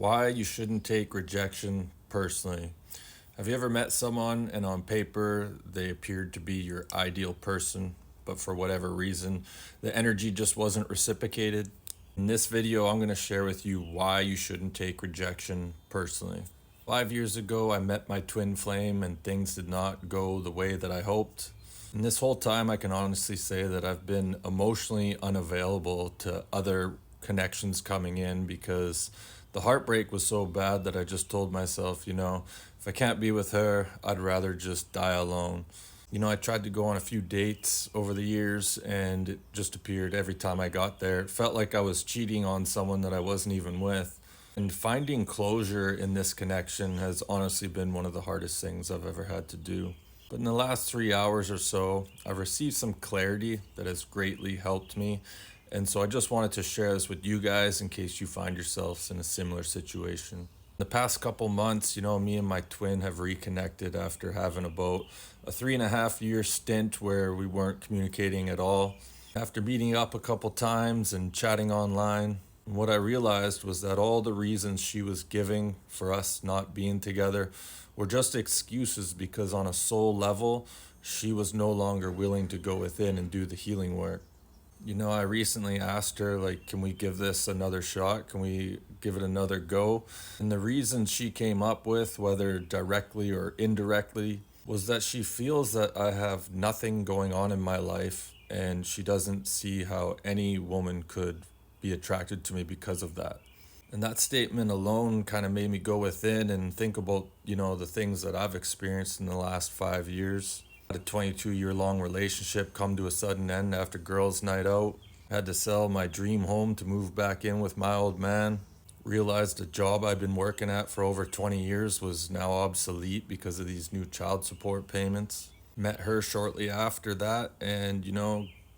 Why you shouldn't take rejection personally. Have you ever met someone and on paper they appeared to be your ideal person, but for whatever reason, the energy just wasn't reciprocated? In this video, I'm going to share with you why you shouldn't take rejection personally. 5 years ago, I met my twin flame and things did not go the way that I hoped. And this whole time, I can honestly say that I've been emotionally unavailable to other connections coming in because the heartbreak was so bad that I just told myself, if I can't be with her, I'd rather just die alone. I tried to go on a few dates over the years and it just appeared every time I got there. It felt like I was cheating on someone that I wasn't even with. And finding closure in this connection has honestly been one of the hardest things I've ever had to do. But in the last 3 hours or so, I've received some clarity that has greatly helped me. And so I just wanted to share this with you guys in case you find yourselves in a similar situation. The past couple months, me and my twin have reconnected after having about a 3.5 year stint where we weren't communicating at all. After meeting up a couple times and chatting online, what I realized was that all the reasons she was giving for us not being together were just excuses because on a soul level, she was no longer willing to go within and do the healing work. I recently asked her, can we give this another shot? Can we give it another go? And the reason she came up with, whether directly or indirectly, was that she feels that I have nothing going on in my life and she doesn't see how any woman could be attracted to me because of that. And that statement alone kind of made me go within and think about, the things that I've experienced in the last 5 years. Had a 22-year-long relationship come to a sudden end after girls' night out. Had to sell my dream home to move back in with my old man. Realized a job I'd been working at for over 20 years was now obsolete because of these new child support payments. Met her shortly after that, and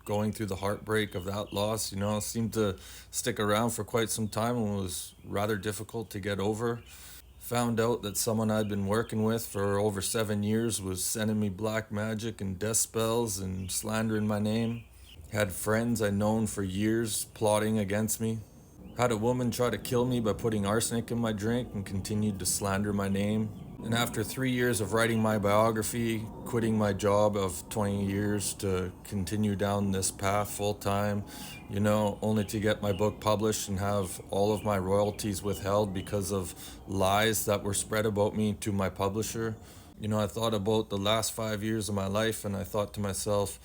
going through the heartbreak of that loss, seemed to stick around for quite some time and was rather difficult to get over. Found out that someone I'd been working with for over 7 years was sending me black magic and death spells and slandering my name. Had friends I'd known for years plotting against me. Had a woman try to kill me by putting arsenic in my drink and continued to slander my name. And after 3 years of writing my biography, quitting my job of 20 years to continue down this path full time, only to get my book published and have all of my royalties withheld because of lies that were spread about me to my publisher. I thought about the last 5 years of my life and I thought to myself,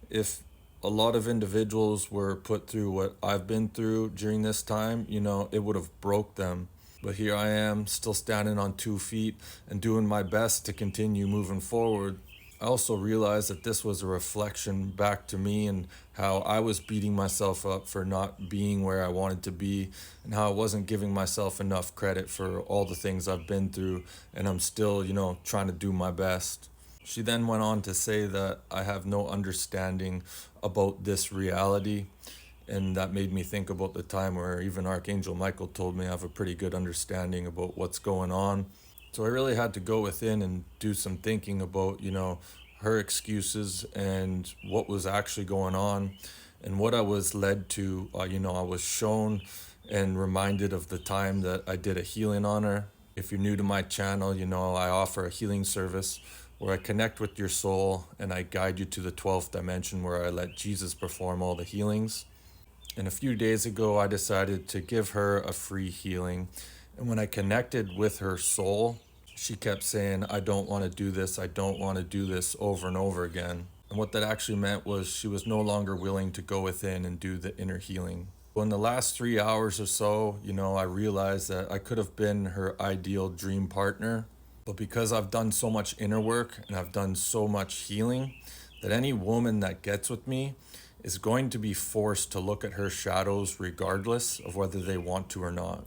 if a lot of individuals were put through what I've been through during this time, it would have broke them. But here I am, still standing on 2 feet and doing my best to continue moving forward. I also realized that this was a reflection back to me and how I was beating myself up for not being where I wanted to be and how I wasn't giving myself enough credit for all the things I've been through, and I'm still, trying to do my best. She then went on to say that I have no understanding about this reality. And that made me think about the time where even Archangel Michael told me I have a pretty good understanding about what's going on. So I really had to go within and do some thinking about, her excuses and what was actually going on and what I was led to. I was shown and reminded of the time that I did a healing on her. If you're new to my channel, I offer a healing service where I connect with your soul and I guide you to the 12th dimension where I let Jesus perform all the healings. And a few days ago, I decided to give her a free healing. And when I connected with her soul, she kept saying, I don't want to do this. I don't want to do this over and over again. And what that actually meant was she was no longer willing to go within and do the inner healing. Well, in the last 3 hours or so, I realized that I could have been her ideal dream partner. But because I've done so much inner work and I've done so much healing, that any woman that gets with me is going to be forced to look at her shadows regardless of whether they want to or not.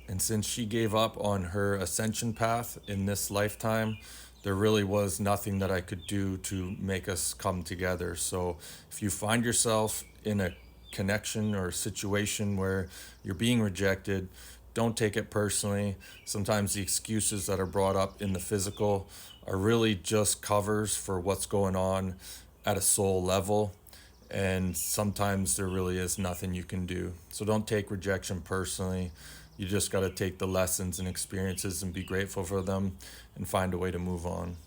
And since she gave up on her ascension path in this lifetime, there really was nothing that I could do to make us come together. So if you find yourself in a connection or situation where you're being rejected, don't take it personally. Sometimes the excuses that are brought up in the physical are really just covers for what's going on at a soul level. And sometimes there really is nothing you can do. So don't take rejection personally. You just got to take the lessons and experiences and be grateful for them and find a way to move on.